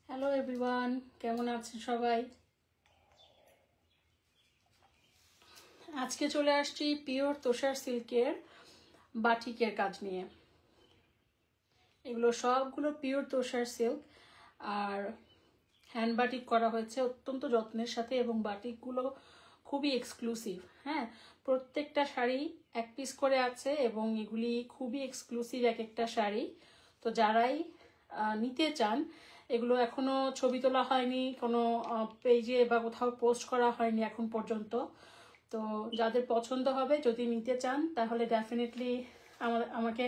Hello everyone, কেমন আছেন সবাই? আজকে চলে আসছি পিওর তোষার সিল্কের বাটিকের কাজ নিয়ে। এগুলো সবগুলো পিওর তোষার সিল্ক আর হ্যান্ড বাটিক করা হয়েছে অত্যন্ত যত্নের সাথে, এবং বাটিকগুলো খুবই এক্সক্লুসিভ। হ্যাঁ, প্রত্যেকটা শাড়ি এক পিস করে আছে এবং এগুলি খুবই এক্সক্লুসিভ এক একটা শাড়ি। তো যারাই নিতে চান, এগুলো এখনো ছবি তোলা হয়নি, কোনো পেজে বা কোথাও পোস্ট করা হয়নি এখন পর্যন্ত। তো যাদের পছন্দ হবে, যদি নিতে চান, তাহলে ডেফিনেটলি আমাকে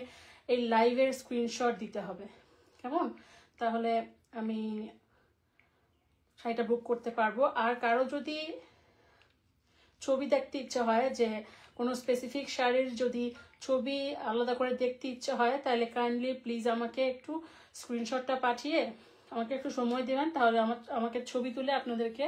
এই লাইভের স্ক্রিনশট দিতে হবে, কেমন? তাহলে আমি শাড়িটা বুক করতে পারবো। আর কারো যদি ছবি দেখতে ইচ্ছে হয়, যে কোনো স্পেসিফিক শাড়ির যদি ছবি আলাদা করে দেখতে ইচ্ছে হয়, তাহলে কাইন্ডলি প্লিজ আমাকে একটু স্ক্রিনশটটা পাঠিয়ে আমাকে একটু সময় দেবেন, তাহলে আমাকে ছবি তুলে আপনাদেরকে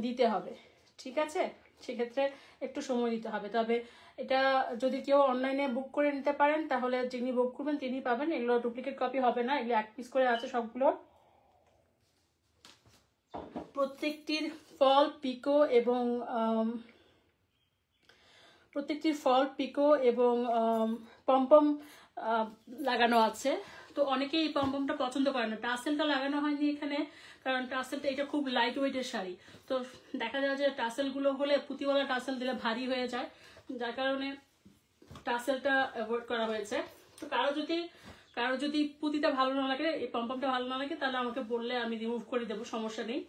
দিতে হবে, ঠিক আছে? সেক্ষেত্রে একটু সময় দিতে হবে। তবে এটা যদি কেউ অনলাইনে বুক করে নিতে পারেন, তাহলে যিনি বুক করবেন তিনি পাবেন। এগুলো ডুপ্লিকেট কপি হবে না, এগুলো এক পিস করে আছে সবগুলো। প্রত্যেকটির ফল পিকো এবং পমপম লাগানো আছে। তো অনেকেই এই পমপমটা পছন্দ করে না, টাসেলটা লাগানো হয়নি এখানে, কারণ টাসেলটা এটা খুব লাইট ওয়েটের শাড়ি। তো দেখা যায় যে টাসেলগুলো হলে, পুঁতিওয়ালা টাসেল দিলে ভারী হয়ে যায়, যার কারণে টাসেলটা অ্যাভয়েড করা হয়েছে। তো কারো যদি পুঁতিটা ভালো না লাগে, এই পমপমটা ভালো না লাগে, তাহলে আমাকে বললে আমি রিমুভ করে দেবো, সমস্যা নেই।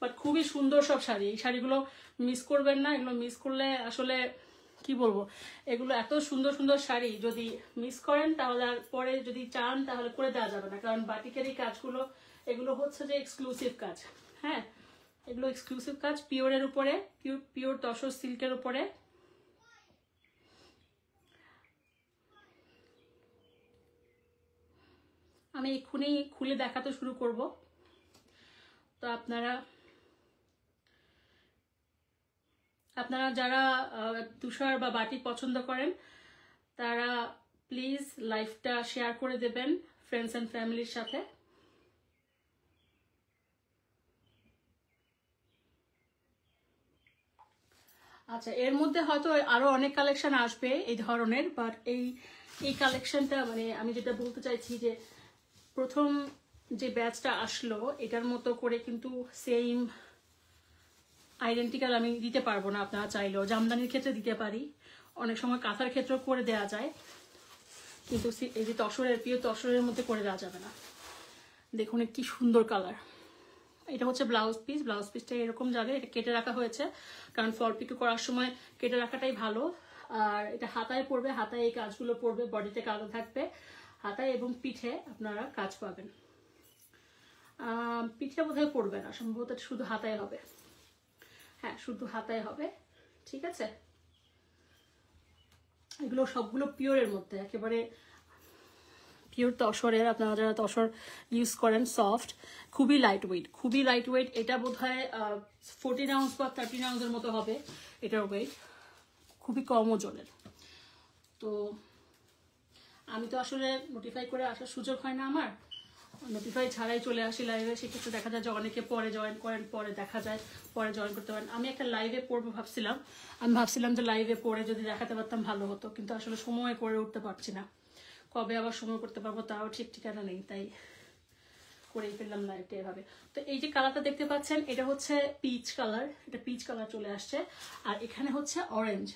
বাট খুবই সুন্দর সব শাড়ি, এই শাড়িগুলো মিস করবেন না। এগুলো মিস করলে আসলে কি বলবো, এগুলো এত সুন্দর সুন্দর শাড়ি যদি মিস করেন, তাহলে আর পরে যদি চান তাহলে করে দেওয়া যাবে না। কারণ বাটিকের এই কাজগুলো, এগুলো হচ্ছে যে এক্সক্লুসিভ কাজ। হ্যাঁ, এগুলো এক্সক্লুসিভ কাজ, পিওরের উপরে, পিওর তসর সিল্কের উপরে। আমি এক্ষুনি খুলে দেখাতে শুরু করব। তো আপনারা যারা তুষার বা বাটিক পছন্দ করেন, তারা প্লিজ লাইভটা শেয়ার করে দেবেন ফ্রেন্ডস অ্যান্ড ফ্যামিলির সাথে। আচ্ছা, এর মধ্যে হয়তো আরো অনেক কালেকশন আসবে এই ধরনের, বাট এই কালেকশনটা, মানে আমি যেটা বলতে চাইছি যে প্রথম যে ব্যাচটা আসলো, এটার মতো করে কিন্তু সেম আইডেন্টিক্যাল আমি দিতে পারবো না। আপনারা চাইলেও জামদানির ক্ষেত্রে দিতে পারি, অনেক সময় কাঁথার ক্ষেত্রেও করে দেওয়া যায়, কিন্তু এই যে তসরের, প্রিয় তসরের মধ্যে করে দেওয়া যাবে না। দেখুন কি সুন্দর কালার। এটা হচ্ছে ব্লাউজ পিসটা এরকম যাবে, এটা কেটে রাখা হয়েছে, কারণ ফল পিকো করার সময় কেটে রাখাটাই ভালো। আর এটা হাতায় পড়বে, হাতায় এই কাজগুলো পড়বে, বডিতে কালো থাকবে, হাতায় এবং পিঠে আপনারা কাজ পাবেন। পিঠে বোধহয় পড়বে না, সম্ভবত শুধু হাতায় হবে। হ্যাঁ, শুধু হাতায় হবে, ঠিক আছে? এগুলো সবগুলো পিওরের মধ্যে, একেবারে পিওর তসরের। আপনারা যারা তসর ইউজ করেন, সফট, খুবই লাইট ওয়েট। এটা বোধহয় 14 আউন্স বা 13 আউন্সের মতো হবে এটার ওয়েট, খুবই কম ওজনের। তো আমি তো আসলে নোটিফাই করে আসার সুযোগ হয় না আমার, নোটিফাই ছাড়াই চলে আসি লাইভে। সেক্ষেত্রে দেখা যায় যে অনেকে পরে জয়েন করেন, পরে দেখা যায় পরে জয়েন করতে পারেন। আমি একটা লাইভে পড়বো ভাবছিলাম যে লাইভে পড়ে যদি দেখাতে পারতাম ভালো হতো, কিন্তু আসলে সময় করে উঠতে পারছি না। কবে আবার সময় করতে পারবো তাও ঠিক ঠিকানা নেই, তাই করেই ফেললাম লাইভটা এভাবে। তো এই যে কালারটা দেখতে পাচ্ছেন, এটা হচ্ছে পিচ কালার, এটা পিচ কালার চলে আসছে। আর এখানে হচ্ছে অরেঞ্জ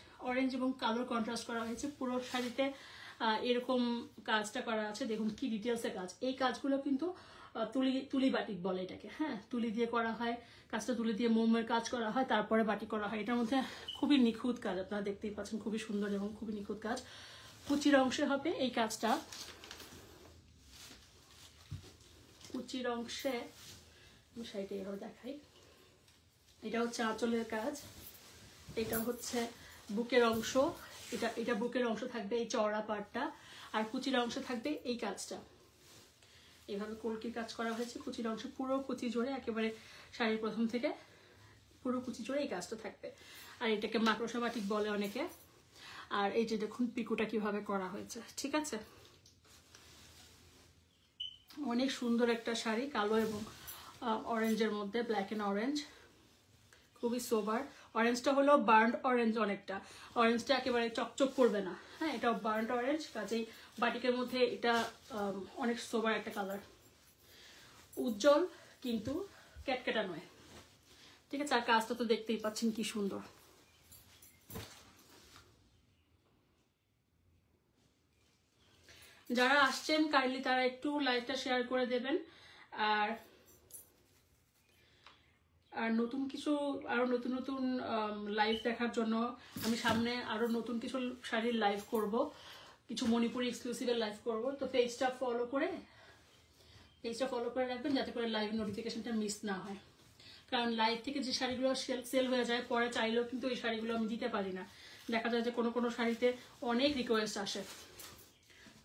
এবং কালোর কন্ট্রাস্ট করা হয়েছে পুরো শাড়িতে। এরকম কাজটা করা আছে, দেখুন কি ডিটেলসের কাজ। এই কাজগুলো কিন্তু তুলি বাটিক বলে এটাকে। হ্যাঁ, তুলি দিয়ে করা হয় কাজটা, তুলি দিয়ে মোমের কাজ করা হয়, তারপরে বাটিক করা হয়। এটার মধ্যে খুবই নিখুঁত কাজ, আপনারা দেখতেই পাচ্ছেন, খুবই সুন্দর এবং খুবই নিখুঁত কাজ। কুচির অংশে হবে এই কাজটা, কুচির অংশে আমি শাড়িটা এভাবে দেখাই। এটা হচ্ছে আঁচলের কাজ, এটা হচ্ছে বুকের অংশ, এটা বুকের অংশ থাকবে এই চওড়া পাটটা, আর কুচির অংশ থাকবে এই কাজটা। এইভাবে কলকির কাজ করা হয়েছে কুচির অংশ, পুরো কুচি জোড়ে, একেবারে শাড়ির প্রথম থেকে পুরো কুচি জোড়ে এই কাজটা থাকবে। আর এটাকে মাকড়সা বাটিক বলে অনেকে। আর এই যে দেখুন পিকুটা কিভাবে করা হয়েছে, ঠিক আছে? অনেক সুন্দর একটা শাড়ি, কালো এবং অরেঞ্জের মধ্যে, ব্ল্যাক অ্যান্ড অরেঞ্জ, খুবই সোবার। অরেঞ্জটা হলো বার্ন্ড অরেঞ্জ, অনেকটা অরেঞ্জটা একেবারে চকচক করবে না, হ্যাঁ এটা বার্ন্ড অরেঞ্জ, কাজেই বাটিকের মধ্যে এটা অনেক সোবার একটা কালার, উজ্জ্বল কিন্তু ক্যাটকেটা নয়, ঠিক আছে। আর কাজটা তো দেখতেই পাচ্ছেন কি সুন্দর। যারা আসছেন কাইন্ডলি তারা একটু লাইভটা শেয়ার করে দেবেন। আর আর নতুন কিছু, আরো নতুন নতুন লাইভ দেখার জন্য আমি সামনে আরো নতুন কিছু শাড়ির লাইভ করব, কিছু মণিপুরি এক্সক্লুসিভের লাইভ করব। তো পেজটা ফলো করে রাখবেন যাতে করে লাইভ নোটিফিকেশনটা মিস না হয়, কারণ লাইভ থেকে যে শাড়িগুলো সেল হয়ে যায় পরে চাইলেও কিন্তু এই শাড়িগুলো আমি দিতে পারি না। দেখা যায় যে কোনো কোনো শাড়িতে অনেক রিকোয়েস্ট আসে।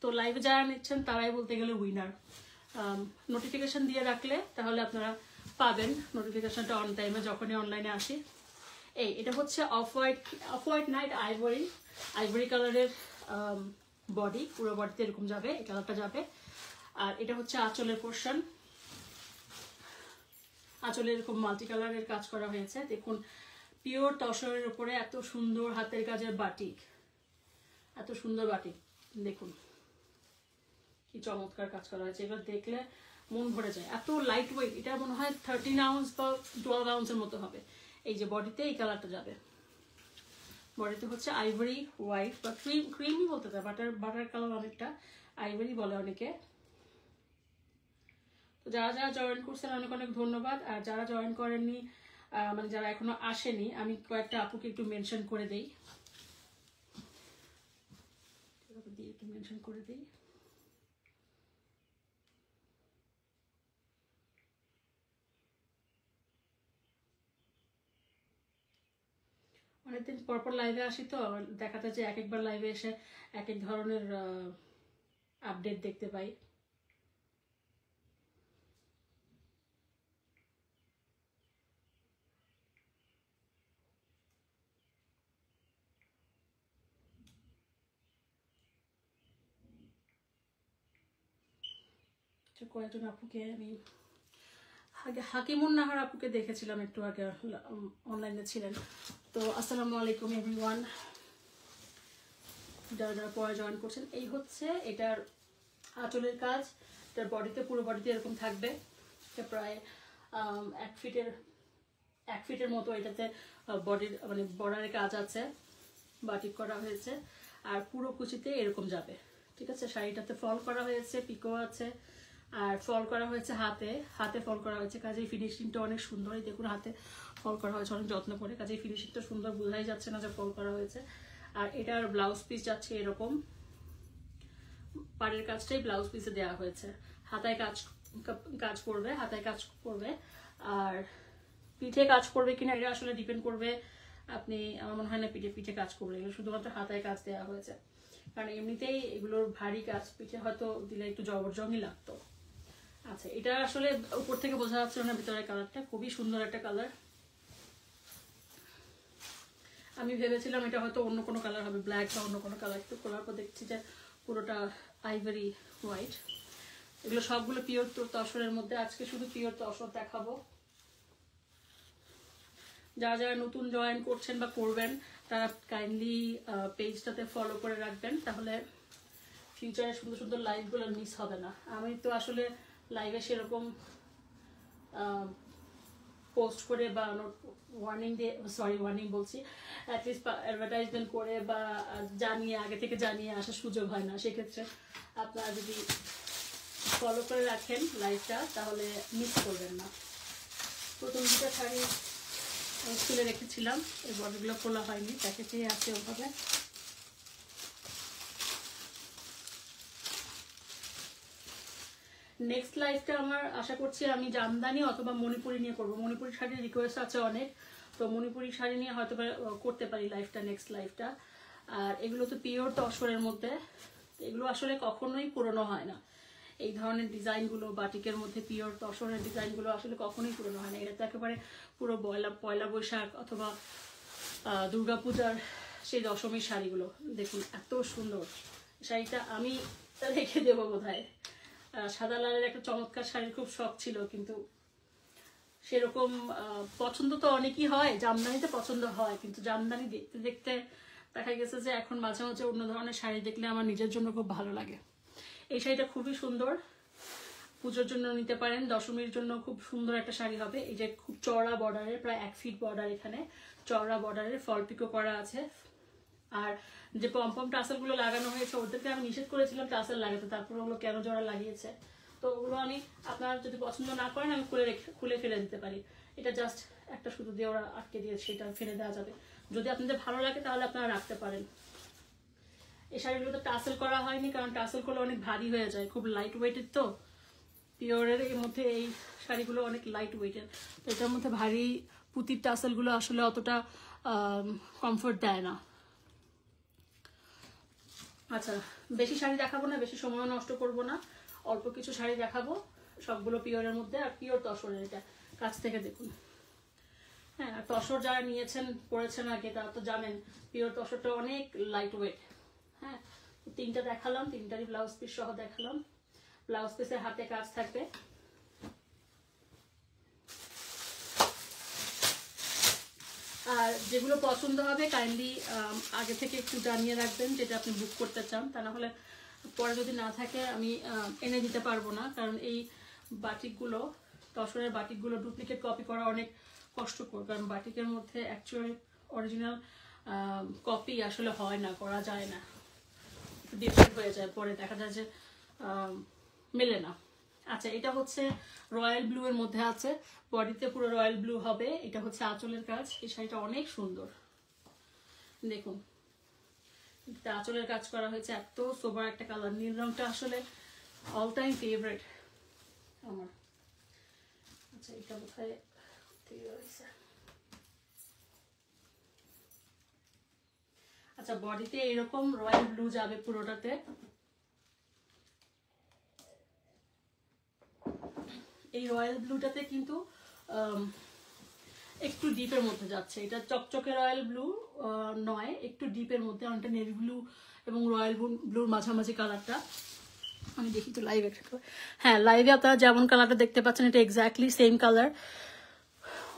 তো লাইভে যারা নিচ্ছেন তারাই বলতে গেলে উইনার। নোটিফিকেশন দিয়ে রাখলে তাহলে আপনারা পাবেন নোটিফিকেশনটা অন টাইমে যখনই অনলাইনে আসি। এটা হচ্ছে অফ হোয়াইট নাইট আইভরি কালারের বডি, পুরো বডিতে এরকম যাবে, এই কালারটা যাবে। আর এটা হচ্ছে আঁচলের পোর্শন, আঁচলে এরকম মাল্টি কালারের কাজ করা হয়েছে। দেখুন পিওর তসরের উপরে এত সুন্দর হাতের কাজের বাটিক, এত সুন্দর বাটিক, দেখুন কি চমৎকার কাজ করা হয়েছে। এবার দেখলে মন ভরে যায়, এত লাইট ওয়েট। এটা মনে হয় 13 আউন্স বা 12 আউন্সের মতো হবে। এই যে বডিতে এই কালারটা যাবে, বডিতে হচ্ছে আইভরি হোয়াইট বা ক্রিমই বলতে চায়, বাটার কালার, অনেকটা আইভরি বলে অনেকে। তো যারা যারা জয়েন করছেন অনেক অনেক ধন্যবাদ। আর যারা জয়েন করেননি, মানে যারা এখনো আসেনি, আমি কয়েকটা আপুকে একটু মেনশন করে দিই, অনেকদিন পরপর লাইভে আসি তো দেখা যায় যে এক একবার লাইভে এসে এক এক ধরনের আপডেট দেখতে পাই। কয়েকজন আপুকে আমি হাকিমুন নাহার আপুকে দেখেছিলাম একটু আগে, অনলাইনে ছিলেন। তো আসসালামু আলাইকুম এভরিওয়ান, যারা যারা পরে জয়েন করছেন। এই হচ্ছে এটার আঁচলের কাজ, এটার বডিতে, পুরো বডিতে এরকম থাকবে। এটা প্রায় 1 ফিটের মতো এটাতে বডির মানে বর্ডারের কাজ আছে, বাটিক করা হয়েছে। আর পুরো কুচিতে এরকম যাবে, ঠিক আছে। শাড়িটাতে ফল করা হয়েছে, পিকো আছে, আর ফল করা হয়েছে হাতে ফল করা হয়েছে, কাজেই ফিনিশিংটা অনেক সুন্দর। দেখুন হাতে ফল করা হয়েছে অনেক যত্ন করে, কাজেই ফিনিশিংটা সুন্দর, বোঝাই যাচ্ছে না যে ফল করা হয়েছে। আর এটার ব্লাউজ পিস যাচ্ছে এরকম, পাড়ের কাজটাই ব্লাউজ পিসে দেওয়া হয়েছে। হাতায় কাজ করবে, আর পিঠে কাজ করবে কিনা এটা আসলে ডিপেন্ড করবে। আপনি, আমার মনে হয় না পিঠে কাজ করবে, এগুলো শুধুমাত্র হাতায় কাজ দেওয়া হয়েছে, কারণ এমনিতেই এগুলোর ভারী কাজ, পিঠে হয়তো দিলে একটু জবরজংই লাগতো। আচ্ছা, এটা আসলে উপর থেকে বোঝা যাচ্ছে না, ভিতরের কালারটা খুবই সুন্দর একটা কালার। আমি ভেবেছিলাম এটা হয়তো অন্য কোনো কালার হবে, ব্ল্যাক বা অন্য কোনো কালার, একটু খোলার পর দেখছি যে পুরোটা আইভরি হোয়াইট। এগুলো সবগুলো পিওর তসরের মধ্যে, আজকে শুধু পিওর তসর দেখাবো। যারা যারা নতুন জয়েন করছেন বা করবেন তারা কাইন্ডলি পেজটাতে ফলো করে রাখবেন, তাহলে ফিউচারে সুন্দর সুন্দর লাইভগুলো মিস হবে না। আমি তো আসলে লাইভে সেরকম পোস্ট করে বা ওয়ার্নিং বলছি, অ্যাটলিস্ট অ্যাডভার্টাইজমেন্ট করে বা আগে থেকে জানিয়ে আসার সুযোগ হয় না। সেক্ষেত্রে আপনারা যদি ফলো করে রাখেন লাইভটা তাহলে মিস করবেন না। প্রথম দুটো শাড়ি খুলে রেখেছিলাম, এই বডিগুলো খোলা হয়নি, প্যাকেটেই আছে ওভাবে। নেক্সট লাইভটা আমার আশা করছি আমি জামদানি অথবা মণিপুরি নিয়ে করবো। মণিপুরি শাড়ির রিকোয়েস্ট আছে অনেক, তো মণিপুরি শাড়ি নিয়ে হয়তো করতে পারি নেক্সট লাইভটা। আর এগুলো তো পিওর তসরের মধ্যে, এগুলো আসলে কখনোই পুরনো হয় না। এই ধরনের ডিজাইনগুলো বাটিকের মধ্যে পিওর তসরের ডিজাইনগুলো আসলে কখনোই পুরনো হয় না। এটা তো একেবারে পুরো পয়লা বৈশাখ অথবা দুর্গাপূজার সেই দশমীর শাড়িগুলো। দেখুন এত সুন্দর শাড়িটা, আমি রেখে দেবো বোধহয়। সাদা লালের একটা চমৎকার শাড়ির খুব শখ ছিল, কিন্তু সেরকম পছন্দ তো অনেকই হয়, জামদানিতে পছন্দ হয়, কিন্তু জামদানি দেখতে দেখতে দেখা গেছে যে এখন মাঝে মাঝে অন্য ধরনের শাড়ি দেখলে আমার নিজের জন্য খুব ভালো লাগে। এই শাড়িটা খুবই সুন্দর, পুজোর জন্য নিতে পারেন, দশমীর জন্য খুব সুন্দর একটা শাড়ি হবে। এই যে খুব চওড়া বর্ডারের, প্রায় 1 ফিট বর্ডার, এখানে চওড়া বর্ডারের ফল পিকো করা আছে। আর যে পম্পম টাসেলগুলো লাগানো হয়েছে ওদেরকে আমি নিষেধ করেছিলাম টাসেল লাগাতে, তারপর ওগুলো কেন জোড়া লাগিয়েছে। তো ওগুলো আমি, আপনারা যদি পছন্দ না করেন আমি খুলে ফেলে দিতে পারি। এটা জাস্ট একটা সুতো দিয়ে ওরা আটকে দিয়ে সেটা ফেলে দেওয়া যাবে। যদি আপনাদের ভালো লাগে তাহলে আপনারা রাখতে পারেন। এই শাড়িগুলোতে টাসেল করা হয়নি, কারণ টাসেল করলে অনেক ভারী হয়ে যায়, খুব লাইট ওয়েটের তো পিওরের। এর মধ্যে এই শাড়িগুলো অনেক লাইট ওয়েটের, তো এটার মধ্যে ভারী পুঁতির টাসেলগুলো আসলে অতটা কমফোর্ট দেয় না। আচ্ছা, বেশি শাড়ি দেখাবো না, বেশি সময় নষ্ট করব না, অল্প কিছু শাড়ি দেখাবো, সবগুলো পিওরের মধ্যে। আর পিওর তসরের, এটা কাছ থেকে দেখুন। হ্যাঁ, আর তসর যারা নিয়েছেন পরেছেন আগে তারা তো জানেন পিওর তসরটা অনেক লাইট ওয়েট। হ্যাঁ, তিনটা দেখালাম, তিনটারই ব্লাউজ পিস সহ দেখালাম। ব্লাউজ পিসের হাতে কাজ থাকবে। আর যেগুলো পছন্দ হবে কাইন্ডলি আগে থেকে একটু জানিয়ে রাখবেন যেটা আপনি বুক করতে চান, তা না হলে পরে যদি না থাকে আমি এনে দিতে পারবো না। কারণ এই বাটিকগুলো, তসরের বাটিকগুলো ডুপ্লিকেট কপি করা অনেক কষ্টকর, কারণ বাটিকের মধ্যে অ্যাকচুয়াল অরিজিনাল কপি আসলে হয় না, করা যায় না, একটু ডিফারেন্ট হয়ে যায়, পরে দেখা যায় যে মেলে না। আচ্ছা, এটা হচ্ছে রয়্যাল ব্লু এর মধ্যে আছে, বডিতে পুরো রয়্যাল ব্লু হবে। এটা হচ্ছে আঁচলের কাজ। এই শাড়িটা অনেক সুন্দর, দেখুন আঁচলের কাজ করা হয়েছে, এত সোবার একটা কালার। নীল রংটা আসলে অল টাইম ফেভারিট আমার। আচ্ছা, এটা কোথায় রয়েছে? আচ্ছা, বডিতে এরকম রয়্যাল ব্লু যাবে পুরোটাতে। এই রয়্যাল ব্লুটাতে কিন্তু একটু ডিপের মধ্যে যাচ্ছে, এটা চকচকে রয়্যাল ব্লু নয়, একটু ডিপের মধ্যে, অনেকটা নেভি ব্লু এবং রয়্যাল ব্লুর মাঝামাঝি কালারটা। আমি দেখি তো লাইভে। হ্যাঁ, লাইভে আপনারা যেমন কালারটা দেখতে পাচ্ছেন এটা এক্স্যাক্টলি সেম কালার,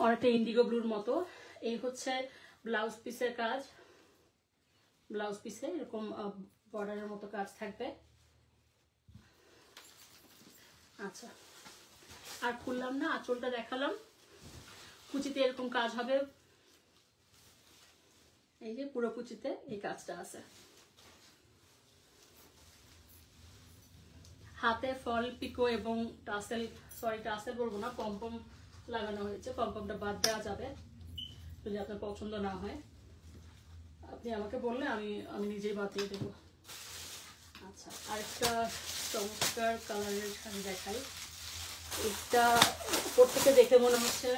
অনেকটা ইন্ডিগো ব্লুর মতো। এই হচ্ছে ব্লাউজ পিসের কাজ। ব্লাউজ পিসে এরকম বর্ডারের মতো কাজ থাকবে। আচ্ছা, আর খুললাম না, আঁচলটা দেখালাম। কুচিতে এরকম কাজ হবে, এই যে পুরো কুচিতে এই কাজটা আছে। হাতে ফল পিকো এবং টাসেল, সরি টাসেল বলবো না, পম্পম লাগানো হয়েছে। পম্পমটা বাদ দেওয়া যাবে যদি আপনার পছন্দ না হয়, আপনি আমাকে বললে আমি নিজেই বাদ দিয়ে দেবো। আচ্ছা, আরেকটা চমৎকার কালারের শাড়ি দেখাই। এটা উপর থেকে দেখে মনে হচ্ছে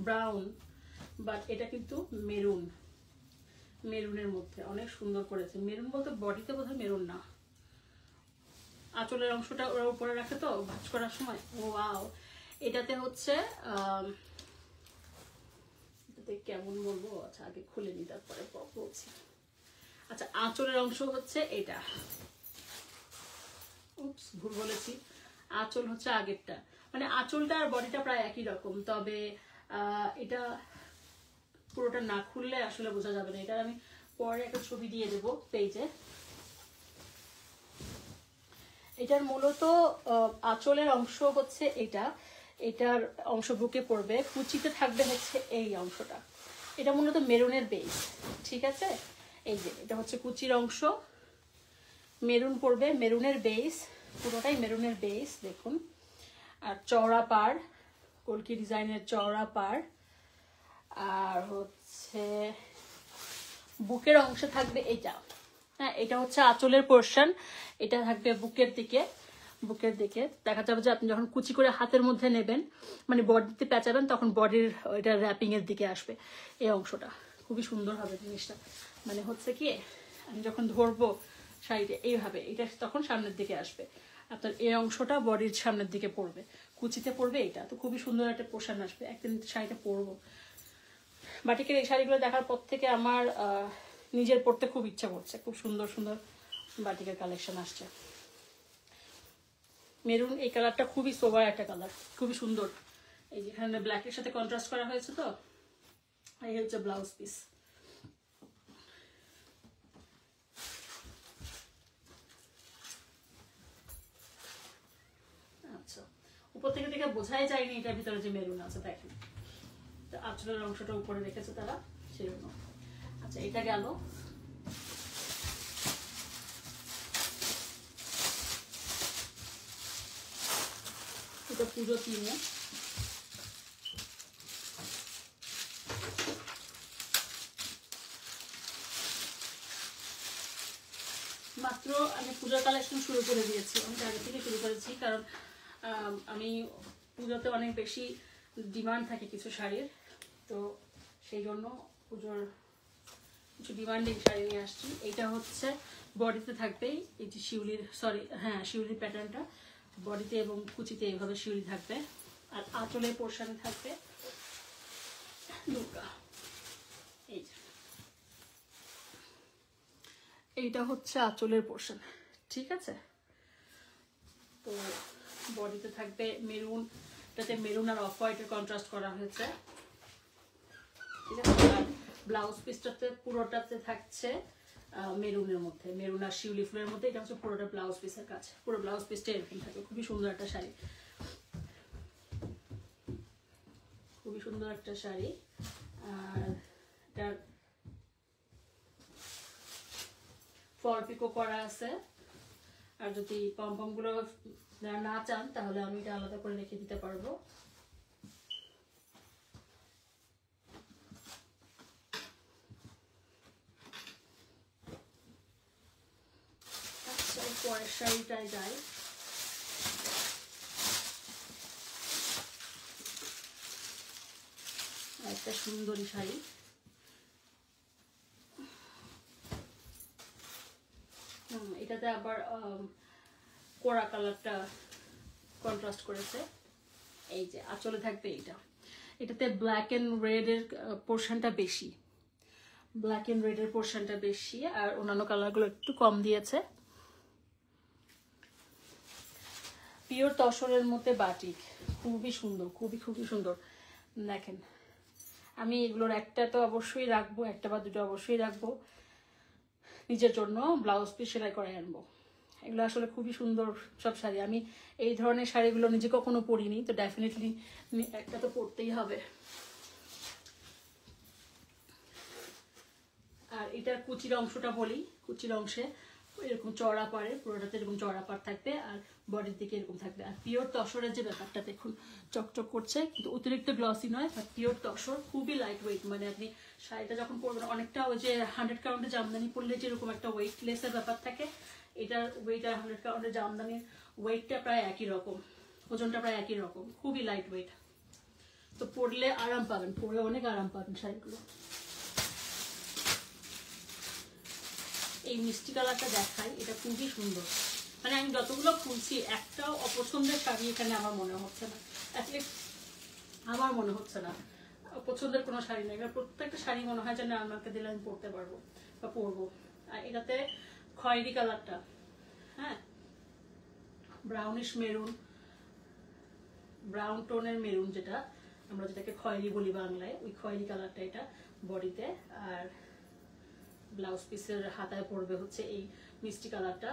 ব্রাউন, বাট এটা কিন্তু মেরুন, মেরুনের মধ্যে অনেক সুন্দর করেছে। মেরুন বলতে বডিতে বোধহয় মেরুন না, আঁচলের অংশটা ওরা উপরে রাখে তো ভাঁজ করার সময়। ওয়াও, এটাতে হচ্ছে এটাতে কেমন বলবো, আচ্ছা আগে খুলে নি তারপরে বলছি। আচ্ছা, আঁচলের অংশ হচ্ছে এটা, উপস ভুল বলেছি, আঁচল হচ্ছে আগেরটা, মানে আঁচলটা আর বডিটা প্রায় একই রকম, তবে এটা পুরোটা না খুললে আসলে বোঝা যাবে না। এটা আমি পরে একটা ছবি দিয়ে দেবো পেজে। এটার মূলত আঁচলের অংশ হচ্ছে এটা, এটার অংশ বুকে পড়বে, কুচিতে থাকবে হচ্ছে এই অংশটা। এটা মূলত মেরুনের বেস, ঠিক আছে। এই যে এটা হচ্ছে কুচির অংশ, মেরুন পড়বে, মেরুনের বেস, পুরোটাই মেরুনের বেস দেখুন। আর চওড়া পাড়, কলকি ডিজাইনের চওড়া পাড়। আর হচ্ছে বুকের অংশে থাকবে এটা, হ্যাঁ এটা হচ্ছে আঁচলের পোর্শন, এটা থাকবে বুকের দিকে। বুকের দিকে দেখা যাবে যে আপনি যখন কুচি করে হাতের মধ্যে নেবেন, মানে বডিতে পেঁচাবেন, তখন বডির এটা র্যাপিং এর দিকে আসবে এই অংশটা। খুবই সুন্দর হবে জিনিসটা, মানে হচ্ছে কি আমি যখন ধরবো শাড়িটা এইভাবে, এটা তখন সামনের দিকে আসবে, আপনার এই অংশটা বডির সামনের দিকে পড়বে, কুচিতে পড়বে এটা। তো খুবই সুন্দর একটা পোর্শন আসবে, একদিন শাড়িটা পরবো। বাটিকের এই শাড়িগুলো দেখার পর থেকে আমার নিজের পরতে খুব ইচ্ছা করছে, খুব সুন্দর সুন্দর বাটিকের কালেকশন আসছে। মেরুন এই কালারটা খুবই সোবার একটা কালার, খুবই সুন্দর। এই যেখানে ব্ল্যাকের সাথে কন্ট্রাস্ট করা হয়েছে, তো এই হচ্ছে ব্লাউজ পিস। আচ্ছা, উপর থেকে দেখে বোঝাই যায়নি এটার ভিতরে যে মেরুন আছে, দেখেন আঁচলের অংশটা উপরে রেখেছে তারা, সেজন্য। আচ্ছা, এটা গেল। এটা পুরো 3-এ। মাত্র আমি পূজার কালেকশন শুরু করে দিয়েছি, অনেক আগে থেকে শুরু করেছি, কারণ আমি পুজোতে অনেক বেশি ডিমান্ড থাকে কিছু শাড়ির, তো সেই জন্য পুজোর কিছু ডিমান্ডিং শাড়ি নিয়ে আসছি। এইটা হচ্ছে বডিতে থাকবেই এই যে শিউলির, শিউলির প্যাটার্নটা বডিতে এবং কুচিতে এইভাবে শিউলি থাকবে, আর আঁচলের পোর্শনে থাকবে দুর্গা। এই যে এইটা হচ্ছে আঁচলের পোর্শন, ঠিক আছে। তো বডিতে থাকবে মেরুন, এটাতে মেরুন আর অফ হোয়াইটের কন্ট্রাস্ট করা হয়েছে, ঠিক আছে। আর ব্লাউজ পিসটাতে পুরোটাতে থাকছে মেরুনের মধ্যে, মেরুন আর শিউলি ফুলের মধ্যে। এটা হচ্ছে পুরোটা ব্লাউজ পিসের কাজ, পুরো ব্লাউজ পিসটা এরকম থাকবে। খুবই সুন্দর একটা শাড়ি, খুবই সুন্দর একটা শাড়ি। আর এটার ফল পিকো করা আছে, আর যদি পম গুলো না চান তাহলে আমি এটা আলাদা করে রেখে দিতে পারবো। আচ্ছা, পরের শাড়িটায় যাই। একটা সুন্দরী শাড়ি, এটাতে আবার কোরা কালারটা কন্ট্রাস্ট করেছে। এই যে আঁচলে থাকবে এইটা, এটাতে ব্ল্যাক এন্ড রেড এর পোর্শনটা বেশি, ব্ল্যাক এন্ড রেড এর পোর্শনটা বেশি, আর অন্যান্য কালারগুলো একটু কম দিয়েছে। পিওর তসরের মধ্যে বাটিক, খুবই সুন্দর, খুবই সুন্দর। দেখেন, আমি এগুলোর একটা তো অবশ্যই রাখবো, একটা বা দুটো অবশ্যই রাখবো নিজের জন্য, ব্লাউজ পিস সেলাই করে আনবো। এগুলো আসলে খুবই সুন্দর সব শাড়ি। আমি এই ধরনের শাড়িগুলো নিজে কখনো পরিনি, তো ডেফিনেটলি একটা তো পরতেই হবে। আর এটার কুচির অংশটা বলি, কুচির অংশে এরকম চড়া পাড়ে, পুরোটাতে এরকম চড়া পাড় থাকবে, আর বডির দিকে এরকম থাকবে। আর পিওর তসরের যে ব্যাপারটা দেখুন, চকচক করছে, কিন্তু অতিরিক্ত গ্লসি নয়, বাট পিওর তসর, খুবই লাইট ওয়েট। মানে আপনি শাড়িটা যখন পরবেন, অনেকটা ওই যে 100 কাউন্টের জামদানি পরলে যেরকম একটা ওয়েটলেসের ব্যাপার থাকে, এটার ওয়েট আর 100 কাউন্টের জামদানির ওয়েটটা প্রায় একই রকম, ওজনটা প্রায় একই রকম, খুবই লাইট ওয়েট। তো পরলে আরাম পাবেন, পরে অনেক আরাম পাবেন শাড়িগুলো। এই মিষ্টি কালারটা দেখাই, এটা খুবই সুন্দর। মানে আমি যতগুলো খুলছি, একটাও অপছন্দের শাড়ি এখানে আমার মনে হচ্ছে না, অ্যাটলিস্ট আমার মনে হচ্ছে না পছন্দের কোনো শাড়ি নেই। প্রত্যেকটা শাড়ি মনে হয় যেন আমাকে দিলে আমি পরতে পারবো বা পরবো। আর এটাতে খয়েরি কালারটা, হ্যাঁ, ব্রাউনিশ মেরুন, ব্রাউন টোনের মেরুন, যেটা আমরা যেটাকে খয়েরি বলি বাংলায়, ওই খয়েরি কালারটা এটা বডিতে। আর ব্লাউজ পিসের হাতায় পড়বে হচ্ছে এই মিষ্টি কালারটা,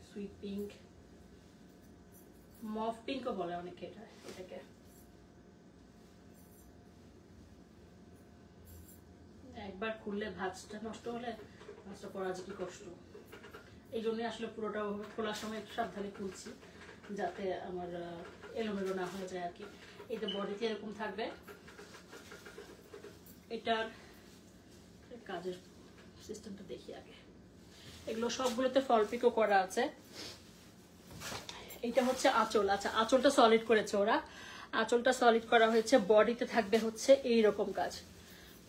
সুইট পিঙ্ক, মফ পিঙ্কও বলে অনেকে এটাকে। একবার খুললে ভাঁজটা নষ্ট হলে ভাঁজটা পরা যে কি কষ্ট, এই জন্যই আসলে পুরোটা খোলার সময় একটু সাবধানে খুলছি, যাতে আমার এলোমেলো না হয়ে যায় আর কি। এটা বডিতে এরকম থাকবে। এটার কাজের সিস্টেমটা দেখি আগে। এগুলো সবগুলোতে ফল পিকো করা আছে। এটা হচ্ছে আঁচল। আচ্ছা, আঁচলটা সলিড করেছে ওরা, আঁচলটা সলিড করা হয়েছে। বডিতে থাকবে হচ্ছে এই রকম কাজ,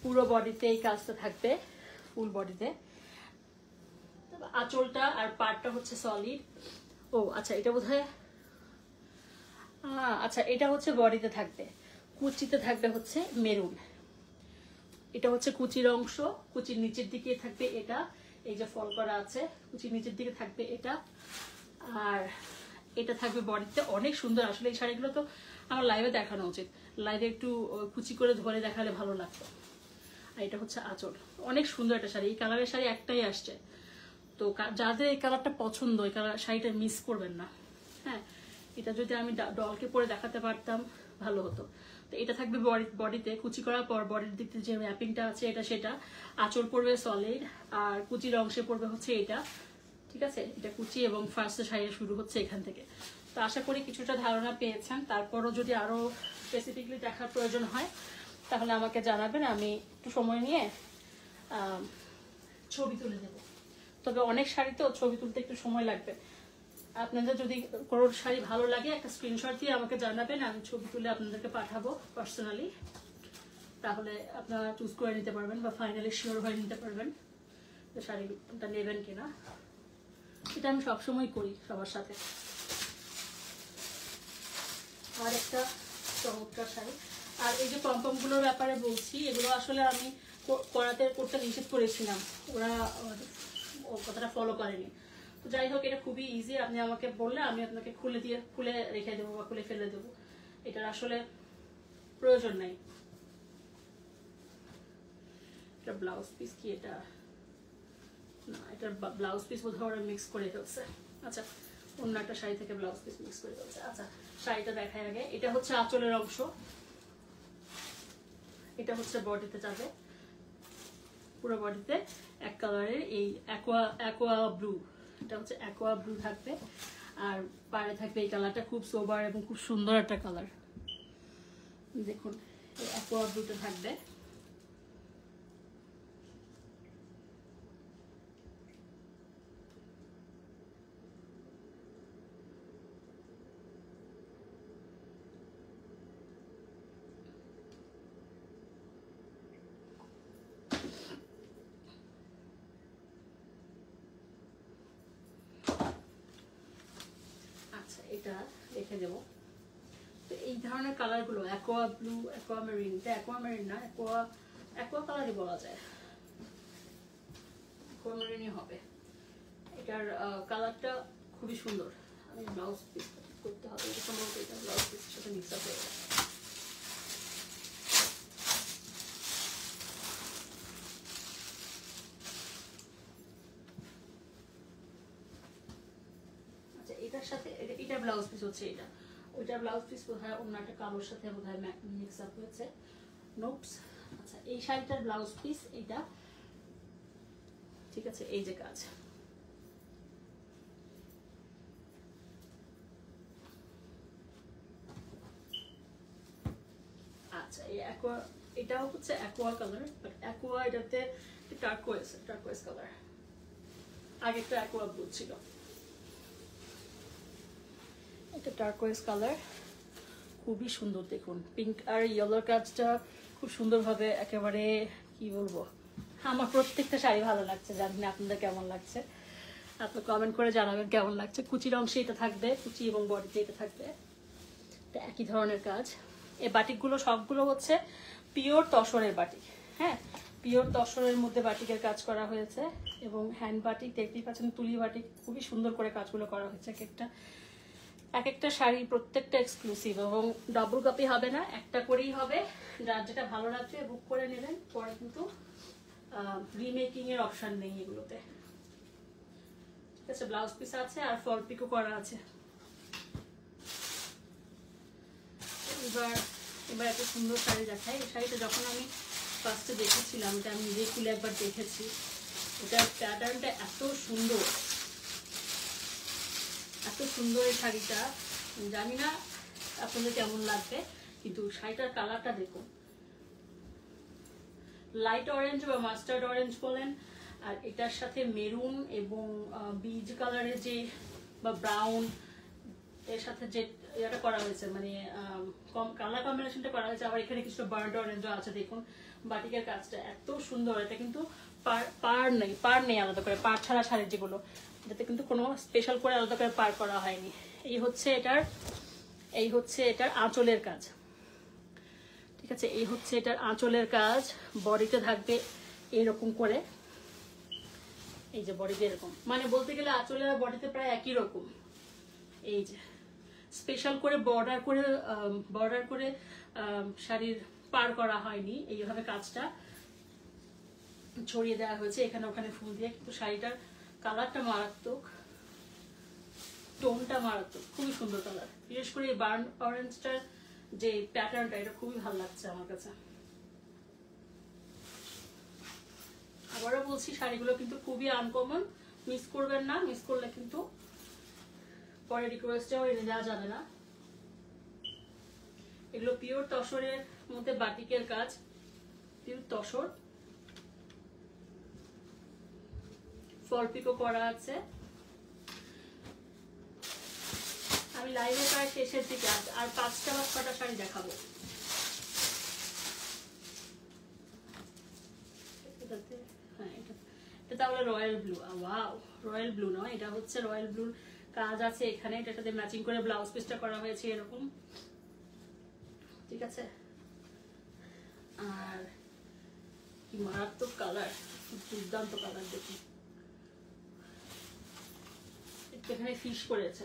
পুরো বডিতে এই কাজটা থাকবে, ফুল বডিতে। আঁচলটা আর পাড়টা হচ্ছে সলিড। ও আচ্ছা, এটা বোধহয়, আচ্ছা, এটা হচ্ছে বডিতে থাকবে, কুচিতে থাকবে হচ্ছে মেরুন। এটা হচ্ছে কুচির অংশ, কুচির নিচের দিকে থাকবে এটা, এই যে ফল করা আছে, কুচির নিচের দিকে থাকবে এটা। আর এটা থাকবে বডিতে, অনেক সুন্দর। আসলে এই শাড়িগুলো তো আমার লাইভে দেখানো উচিত, লাইভে একটু কুচি করে ধরে দেখালে ভালো লাগতো। আর এটা হচ্ছে আঁচল, অনেক সুন্দর একটা শাড়ি। এই কালারের শাড়ি একটাই আসছে, তো যাদের এই কালারটা পছন্দ এই কালার শাড়িটা মিস করবেন না। হ্যাঁ, এটা যদি আমি ডলকে পরে দেখাতে পারতাম ভালো হতো। তো এটা থাকবে বডিতে, কুচি করার পর বডির দিক থেকে যে র্যাপিংটা আছে এটা সেটা, আঁচল পড়বে সলিড, আর কুচির অংশে পড়বে হচ্ছে এটা। ঠিক আছে, এটা কুচি এবং ফার্স্ট শাড়ি শুরু হচ্ছে এখান থেকে। তো আশা করি কিছুটা ধারণা পেয়েছেন। তারপরও যদি আরো স্পেসিফিকলি দেখার প্রয়োজন হয় তাহলে আমাকে জানাবেন, আমি একটু সময় নিয়ে ছবি তুলে দেবো। তবে অনেক শাড়িতেও ছবি তুলতে একটু সময় লাগবে। আপনাদের যদি কোনো শাড়ি ভালো লাগে একটা স্ক্রিনশট দিয়ে আমাকে জানাবেন, আমি ছবি তুলে আপনাদেরকে পাঠাবো পার্সোনালি। তাহলে আপনারা চুজ করে নিতে পারবেন বা ফাইনালি শিওর হয়ে নিতে পারবেন যে শাড়িটা নেবেন কিনা। এটা আমি সবসময় করি সবার সাথে। আর একটা চমৎকার শাড়ি। আর এই যে পমপমগুলোর ব্যাপারে বলছি, এগুলো আসলে আমি করতে নিষেধ করেছিলাম, ওরা কথাটা ফলো করেনি। তো যাই হোক, এটা খুবই ইজি। আপনি আমাকে বললে আমি আপনাকে খুলে রেখে দেবো বা খুলে ফেলে দেবো, এটার আসলে প্রয়োজন নেই। এটা ব্লাউজ পিস কি? এটা না, এটার ব্লাউজ পিস বোধহয় ওরা মিক্স করে ফেলছে। আচ্ছা, অন্য একটা শাড়ি থেকে ব্লাউজ পিস মিক্স করে ফেলছে। আচ্ছা, শাড়িটা দেখায় আগে। এটা হচ্ছে আঁচলের অংশ, এটা হচ্ছে বডিতে যাবে, পুরো বডিতে এক কালারের এই অ্যাকোয়া ব্লু, এটা হচ্ছে অ্যাকোয়া ব্লু থাকবে। আর পাড়ে থাকবে এই কালারটা, খুব সোবার এবং খুব সুন্দর একটা কালার। দেখুন, এই অ্যাকোয়া ব্লুটা থাকবে। এটা রেখে দেবো। তো এই ধরনের কালারগুলো অ্যাকোয়া ব্লু, অ্যাকোয়া মেরিন, এটা অ্যাকোয়া মেরিন না, অ্যাকোয়া কালারই বলা যায়, অ্যাকোয়া মেরিনই হবে। এটার কালারটা খুবই সুন্দর। আমি ব্লাউজ পিস করতে হবে, এটা সম্ভবত এটা ব্লাউজ পিসের সাথে মিক্স আপ হয়ে যায়। আচ্ছা, এটার সাথে এটার ব্লাউজ পিস হচ্ছে এটা, ওইটার ব্লাউজ পিস বোধহয় অন্য একটা কালোর সাথে বোধহয় মিক্স আপ হয়েছে। নোপস। আচ্ছা, এই শাড়িটার ব্লাউজ পিস এটা। ঠিক আছে, এই যে কাজ। আচ্ছা, এই অ্যাকোয়া, এটাও হচ্ছে অ্যাকোয়া কালার, বাট অ্যাকোয়া এটাতে টার্কোয়েজ কালার। আগে একটা অ্যাকোয়া ব্লু ছিল, এটা টার্কোয়েজ কালার, খুবই সুন্দর। দেখুন, পিঙ্ক আর ইয়েলোর কাজটা খুব সুন্দরভাবে, একেবারে কি বলবো, আমার প্রত্যেকটা শাড়ি ভালো লাগছে। জানি না আপনাদের কেমন লাগছে, আপনি কমেন্ট করে জানাবেন কেমন লাগছে। কুচির অংশে এটা থাকবে, কুচি এবং বডিতে এটা থাকবে, এটা একই ধরনের কাজ। এই বাটিকগুলো সবগুলো হচ্ছে পিওর তসরের বাটিক। হ্যাঁ, পিওর তসরের মধ্যে বাটিকের কাজ করা হয়েছে, এবং হ্যান্ড বাটিক দেখতেই পাচ্ছেন, তুলি বাটিক, খুবই সুন্দর করে কাজগুলো করা হয়েছে। এক একটা শাড়ি প্রত্যেকটা এক্সক্লুসিভ, এবং ডাবল কপি হবে না, একটা করেই হবে। যার যেটা ভালো লাগছে বুক করে নেবেন, পরে কিন্তু রিমেকিং এর অপশন নেই এগুলোতে। ঠিক আছে, ব্লাউজ পিস আছে আর ফল পিকও করা আছে। এবার এত সুন্দর শাড়ি দেখায়। এই শাড়িটা যখন আমি ফার্স্টে দেখেছিলাম, এটা আমি নিজে খুলে একবার দেখেছি, এটার প্যাটার্নটা এত সুন্দর, এত সুন্দর এই শাড়িটা। জানি না আপনাদের কেমন লাগবে, কিন্তু শাড়িটার কালারটা দেখুন, লাইট অরেঞ্জ বা মাস্টার্ড অরেঞ্জ বলেন, আর এটার সাথে মেরুন এবং বীজ কালারের যে বা ব্রাউন এর সাথে যে এটা করা হয়েছে, মানে কালার কম্বিনেশনটা করা হয়েছে। আবার এখানে কিছু বার্ড অরেঞ্জও আছে। দেখুন বাটিকের কাজটা এত সুন্দর। এটা কিন্তু পার নেই আলাদা করে, পার ছাড়া শাড়ি যেগুলো, এটাতে কিন্তু কোনো স্পেশাল করে আলাদা করে পার করা হয়নি। এই হচ্ছে এটার আঁচলের কাজ। ঠিক আছে, এই হচ্ছে এটার আঁচলের কাজ। বডিতে থাকবে এরকম করে, এই যে বডিতে এরকম, মানে বলতে গেলে আঁচলে আর বডিতে প্রায় একই রকম। এই যে স্পেশাল করে বর্ডার করে শাড়ির পার করা হয়নি, এইভাবে কাজটা ছড়িয়ে দেওয়া হয়েছে এখানে ওখানে ফুল দিয়ে। কিন্তু শাড়িটার কালারটা মারাত্মক, টোনটা মারাত্মক, খুবই সুন্দর কালার। বিশেষ করে এই বার্ন অরেঞ্জটার যে প্যাটার্নটা, এটা খুবই ভালো লাগছে আমার কাছে। আবারও বলছি, শাড়িগুলো কিন্তু খুবই আনকমন, মিস করবেন না। মিস করলে কিন্তু পরে রিকোয়েস্টেও এনে দেওয়া যাবে না। এগুলো পিওর তসরের মধ্যে বাটিকের কাজ, পিওর তসর, ফল পিকো করা আছে। আমি লাইভে প্রায় শেষের দিকে আর 5টা বা 6টা শাড়ি দেখাবো। হ্যাঁ, এটা তাহলে royal blue. Wow, royal blue নয়, এটা হচ্ছে রয়্যাল ব্লুর কাজ আছে এখানে। এটার সাথে ম্যাচিং করে ব্লাউজ পিসটা করা হয়েছে এরকম, ঠিক আছে। আর কি মারাত্মক কালার, দুর্দান্ত কালার, দেখুন এখানে ফিশ করেছে।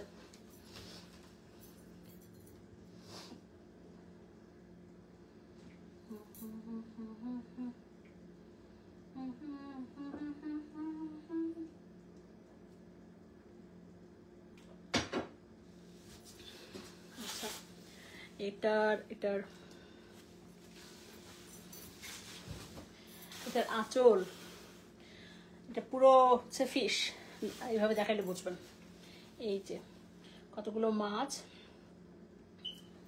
আচ্ছা, এটার আঁচল, এটা পুরো হচ্ছে ফিশ, এইভাবে দেখাইলে বুঝবেন। এই যে কতগুলো মাছ,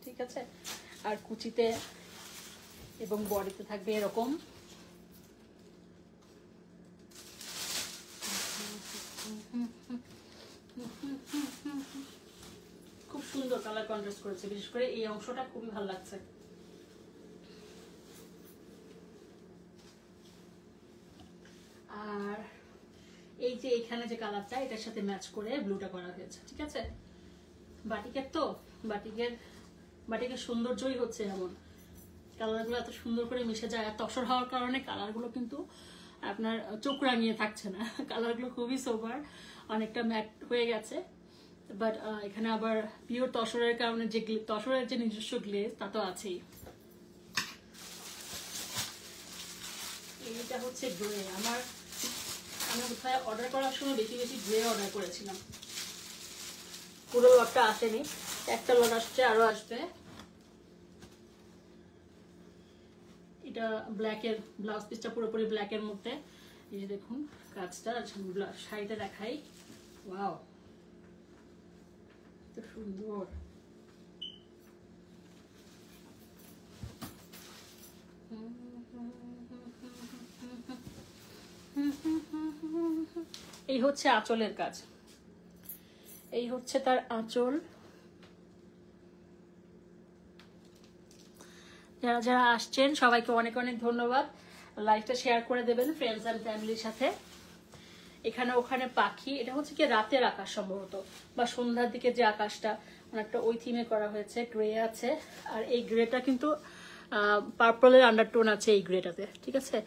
ঠিক আছে। আর কুচিতে এবং বডিতে থাকবে এরকম। খুব সুন্দর কালার কন্ট্রাস্ট করেছে, বিশেষ করে এই অংশটা খুবই ভালো লাগছে। আর এই যে এখানে যে কালারটা, এটার সাথে ম্যাচ করে ব্লুটা করা হয়েছে, ঠিক আছে। বাটিকের তো বাটিকের সৌন্দর্যই হচ্ছে এমন, কালারগুলো এত সুন্দর করে মিশে যায়। আর তসর হওয়ার কারণে কালারগুলো কিন্তু আপনার চোখ রাঙিয়ে থাকছে না, কালারগুলো খুবই সোবার, অনেকটা ম্যাট হয়ে গেছে। বাট এখানে আবার পিওর তসরের কারণে যে তসরের যে নিজস্ব গ্লেজ, তা তো আছেই। এইটা হচ্ছে গ্রে। আমি কোথায় অর্ডার করার সময় বেশি গ্রে অর্ডার করেছিলাম, পুরো লটটা আসেনি, একটা লট আসছে, আরো আসবে। এটা ব্ল্যাকের ব্লাউজ পিসটা পুরোপুরি ব্ল্যাকের মধ্যে। এই যে দেখুন কাজটা, শাড়িটা দেখাই। ওয়াও, এত সুন্দর। এই হচ্ছে আঁচলের কাজ, এই হচ্ছে তার আঁচল। যারা যারা আসছেন সবাইকে অনেক অনেক ধন্যবাদ। লাইভটা শেয়ার করে দেবেন ফ্রেন্ডস অ্যান্ড ফ্যামিলির সাথে। এখানে ওখানে পাখি, এটা হচ্ছে কি রাতের আকাশ সম্ভবত, বা সন্ধ্যার দিকে যে আকাশটা, অনেকটা ওই থিমে করা হয়েছে। গ্রে আছে, আর এই গ্রেটা কিন্তু পার্পলের আন্ডারটোন আছে এই গ্রেটাতে, ঠিক আছে।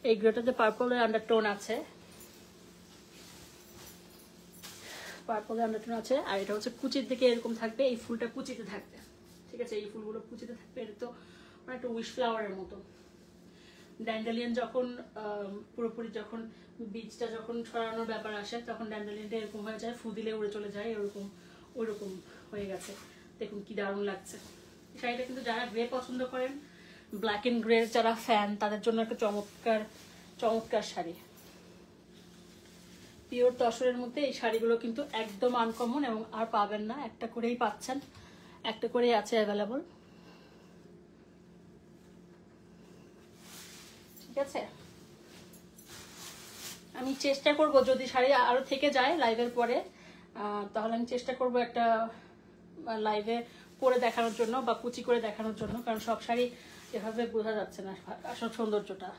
এই গ্রেটাতে পার্পলের আন্ডারটোন আছে, আর এটা হচ্ছে কুচির দিকে এরকম থাকবে, এই ফুলটা কুচিতে থাকবে, ঠিক আছে। এই ফুলগুলো কুচিতে থাকবে। এটা তো অনেকটা উইশ ফ্লাওয়ারের মতো। ড্যান্ডেলিয়ান যখন পুরোপুরি যখন বীজটা যখন ছড়ানোর ব্যাপার আসে, তখন ড্যান্ডেলিয়ানটা এরকম হয়ে যায়, ফু দিলে উড়ে চলে যায়, ওইরকম হয়ে গেছে। দেখুন কি দারুণ লাগছে। শাড়িটা কিন্তু যারা গ্রে পছন্দ করেন, ব্ল্যাক এন্ড গ্রে যারা ফ্যান, তাদের জন্য একটা চমৎকার শাড়ি। পিওর তসরের মধ্যে এই শাড়িগুলো কিন্তু একদম আনকমন, এবং আর পাবেন না, একটা করেই পাচ্ছেন, একটা করেই আছে অ্যাভেলেবল, ঠিক আছে। আমি চেষ্টা করব যদি শাড়ি আরো থেকে যায় লাইভের পরে, তাহলে আমি চেষ্টা করব একটা লাইভে পরে দেখানোর জন্য বা কুচি করে দেখানোর জন্য, কারণ সব শাড়ি এভাবে বোঝা যাচ্ছে না আসল সৌন্দর্যটা।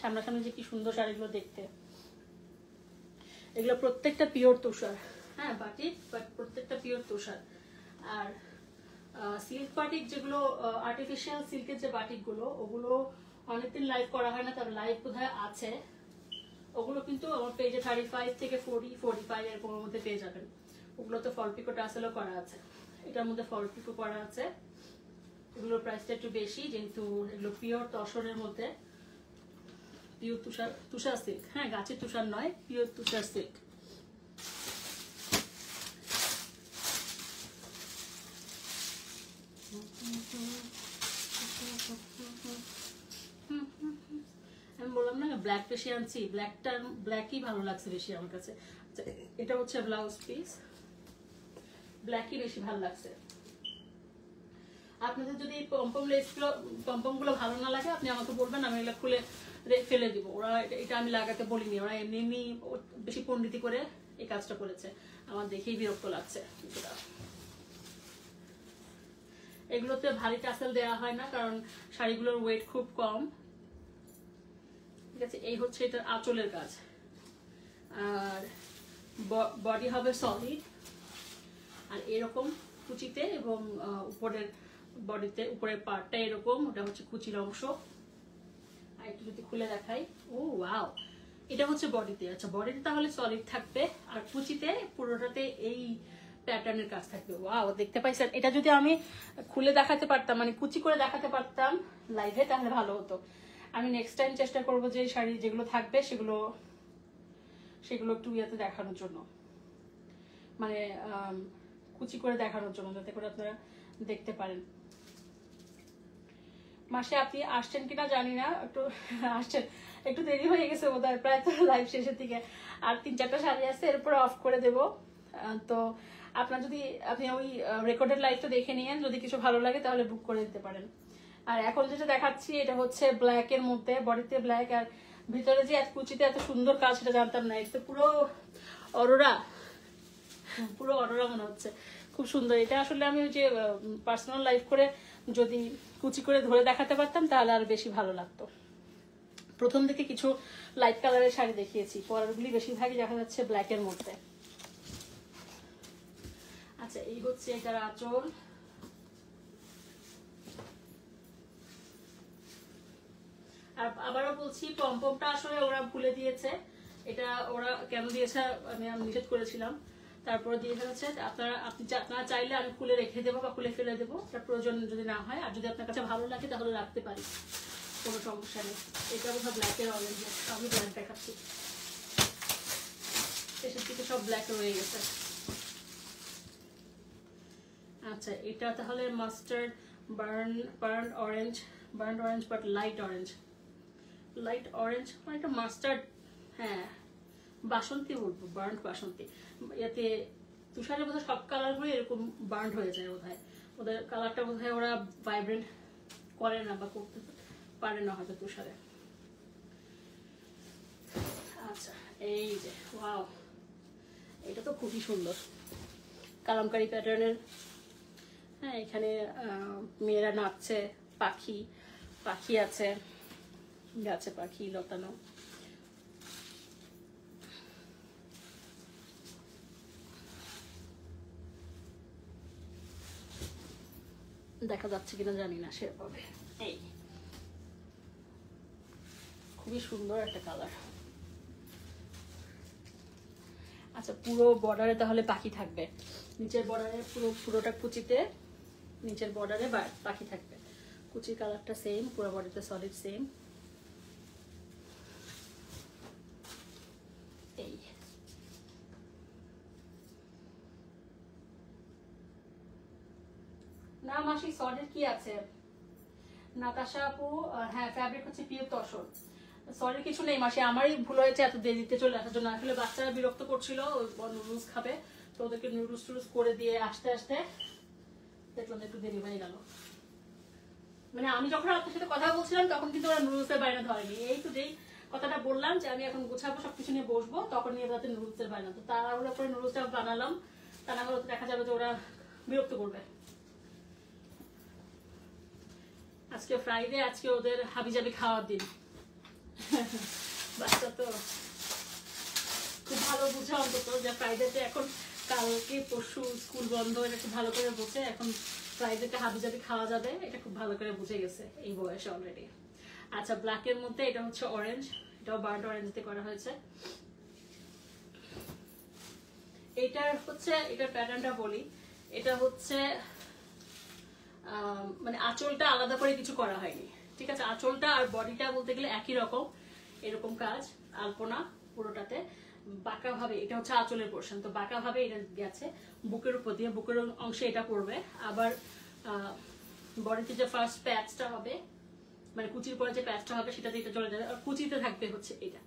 সামনাসামনি যে কি সুন্দর শাড়িগুলো দেখতে, এগুলো প্রত্যেকটা পিওর তুষার, হ্যাঁ বাটিক, বাট প্রত্যেকটা পিওর তুষার। আর সিল্ক বাটিক যেগুলো আর্টিফিশিয়াল সিল্কের যে বাটিকগুলো, ওগুলো অনেকদিন লাইভ করা হয় না, তবে লাইভ কোথায় আছে, ওগুলো কিন্তু আমার পেজে 35 থেকে 40, 45 এরকম মধ্যে পেয়ে যাবেন। ওগুলোতে ফল পিকো টাসেলও করা আছে, এটার মধ্যে ফল পিকো করা আছে। এগুলোর প্রাইসটা একটু বেশি, যেহেতু এগুলো পিওর তসরের মধ্যে, পিওর তুষার সিল্ক। হ্যাঁ, গাছের তুষার নয়, পিওর তুষার সিল্ক। আমি বললাম না ব্ল্যাক বেশি আনছি, ব্ল্যাকই ভালো লাগছে বেশি আমার কাছে। এটা হচ্ছে ব্লাউজ পিস, ব্ল্যাকই বেশি ভালো লাগছে। আপনাদের যদি পম্পম গুলো ভালো না লাগে আপনি আমাকে বলবেন, আমি এগুলো খুলে ফেলে দিব। ওরা এটা আমি লাগাতে বলিনি, ওরা এমনি এমনি বেশি পণ্ডিতি করে এই কাজটা করেছে, আমার দেখেই বিরক্ত লাগছে। এগুলোতে ভারী টাসেল দেওয়া হয় না, কারণ শাড়িগুলোর ওয়েট খুব কম। ঠিক আছে, এই হচ্ছে এটার আঁচলের কাজ। আর বডি হবে সলিড, আর এরকম কুচিতে, এবং উপরের বডিতে উপরের পার্টটা এরকম, ওটা হচ্ছে কুচির অংশ। আর একটু যদি খুলে দেখাই, ও ওয়াও, এটা হচ্ছে বডিতে। আচ্ছা, বডিতে তাহলে সলিড থাকবে, আর কুচিতে পুরোটাতে এই প্যাটার্নের কাজ থাকবে। ওয়াও, দেখতে পাইছেন? এটা যদি আমি খুলে দেখাতে পারতাম, মানে কুচি করে দেখাতে পারতাম লাইভে, তাহলে ভালো হতো। আমি নেক্সট টাইম চেষ্টা করবো যে শাড়ি যেগুলো থাকবে সেগুলো একটু ইয়েতে দেখানোর জন্য, মানে কুচি করে দেখানোর জন্য, যাতে করে আপনারা দেখতে পারেন। মাসে আপনি আসছেন কিনা জানি না, আসছেন, একটু দেরি হয়ে গেছে বোধহয়, প্রায় তো লাইভ শেষের দিকে। আর 3-4টা শাড়ি আছে, এরপর অফ করে দেব। তো আপনার যদি আপনি ওই রেকর্ডেড লাইভটা দেখে নিয়েন, যদি কিছু ভালো লাগে তাহলে বুক করে দিতে পারেন। আর এখন যেটা দেখাচ্ছি এটা হচ্ছে ব্ল্যাক এর মধ্যে, বডিতে ব্ল্যাক, আর ভিতরে যে কুচিতে এত সুন্দর কাজ সেটা জানতাম না। এটা পুরো অরোরা মনে হচ্ছে, খুব সুন্দর। এটা আসলে আমি ওই যে পার্সোনাল লাইভ করে যদি কুচি করে ধরে দেখাতে পারতাম তাহলে আর বেশি ভালো লাগতো। প্রথম দিকে কিছু লাইট কালারের শাড়ি দেখিয়েছি, পরেরগুলি বেশিরভাগই দেখা যাচ্ছে ব্ল্যাকের মধ্যে। আচ্ছা, এই হচ্ছে এটার আঁচল। আর আবারও বলছি, পম্পমটা আসলে ওরা ভুলে দিয়েছে, এটা ওরা কেন দিয়েছে আমি নিষেধ করেছিলাম, তারপরে দিয়ে হচ্ছে আপনারা চাইলে আমি খুলে রেখে দেবো বা খুলে ফেলে দেবো, তার প্রয়োজন যদি না হয়। আর যদি আপনার কাছে ভালো লাগে তাহলে রাখতে পারি, কোনো সমস্যা নেই। এটা বোধহয় ব্ল্যাকের অরেঞ্জ, আমি ব্ল্যাক দেখাচ্ছি, শেষের দিকে সব ব্ল্যাক রয়ে গেছে। আচ্ছা, এটা তাহলে mustard burn orange but light orange, মানে একটা মাস্টার্ড, হ্যাঁ বাসন্তী বলবো, বার্ন বাসন্তী। এতে তুষারের বোধহয় সব কালারগুলো এরকম বার্ন হয়ে যায় বোধহয়, ওদের কালারটা বোধহয় ওরা ভাইব্রেন্ট করে না বা করতে পারে না হয়তো তুষারে। আচ্ছা, এই যে ওয়াও, এটা তো খুবই সুন্দর, কালামকারী প্যাটার্নের। হ্যাঁ, এখানে মেয়েরা নাচছে, পাখি আছে, গাছে পাখি লতানো। দেখা যাচ্ছে কিনা জানি না সেভাবে। এই খুবই সুন্দর একটা কালার। আচ্ছা, পুরো বর্ডারে তাহলে পাখি থাকবে, নিচের বর্ডারে পুরোটা কুচিতে, নিচের বর্ডারে পাখি থাকবে। কুচির কালারটা সেম, পুরো বডিতে সলিড সেম। এই না মাসি, সলিড কি আছে নাতাশা আপু? হ্যাঁ, ফ্যাব্রিক হচ্ছে পিওর তসর। সরি কিছু নেই মাসি, আমারই ভুল হয়েছে এত দেরিতে চলে আসার জন্য। আসলে বাচ্চারা বিরক্ত করছিল, নুডলস খাবে, তো ওদেরকে নুডলস করে দিয়ে আসতে দেখলাম একটু দেরি হয়ে গেল। মানে আমি যখন আপনার সাথে কথা বলছিলাম তখন কিন্তু ওরা নুডলসের বায়না ধরেনি। এই তো যেই কথাটা বললাম যে আমি এখন গোছাবো, সবকিছু নিয়ে বসবো, তখন নিয়ে যাতে নুডলসের বায়না, তো তাড়াহুড়ো করে নুডলসটা বানালাম, তা না হলে দেখা যাবে যে ওরা বিরক্ত করবে। আজকে ফ্রাইডে, আজকে ওদের হাবিজাবি খাওয়ার দিন। বাচ্চা তো খুব ভালো বুঝে অন্তত যে ফ্রাইডেতে এখন, কালকে পরশু স্কুল বন্ধ, এটা খুব ভালো করে বুঝে এখন ফ্রাইডেতে হাবিজাবি খাওয়া যাবে, এটা খুব ভালো করে বুঝে গেছে এই বয়সে অলরেডি। আচ্ছা, ব্ল্যাকের মধ্যে এটা হচ্ছে অরেঞ্জ, এটাও বার্ড অরেঞ্জতে করা হয়েছে। এটার হচ্ছে এটার প্যাটার্নটা বলি, এটা হচ্ছে মানে আঁচলটা আলাদা করে কিছু করা হয়নি, ঠিক আছে? আঁচলটা আর বডিটা বলতে গেলে একই রকম, এরকম কাজ আলপনা পুরোটাতে বাঁকা ভাবে। এটা হচ্ছে আঁচলের পোর্শন, তো বাঁকা ভাবে এটা গেছে বুকের উপর দিয়ে, বুকের অংশে এটা পড়বে। আবার বডিতে যে ফার্স্ট প্যাচটা হবে, মানে কুচির পরে যে প্যাচটা হবে সেটাতে এটা চলে যাবে। আর কুচিতে থাকবে হচ্ছে এটা,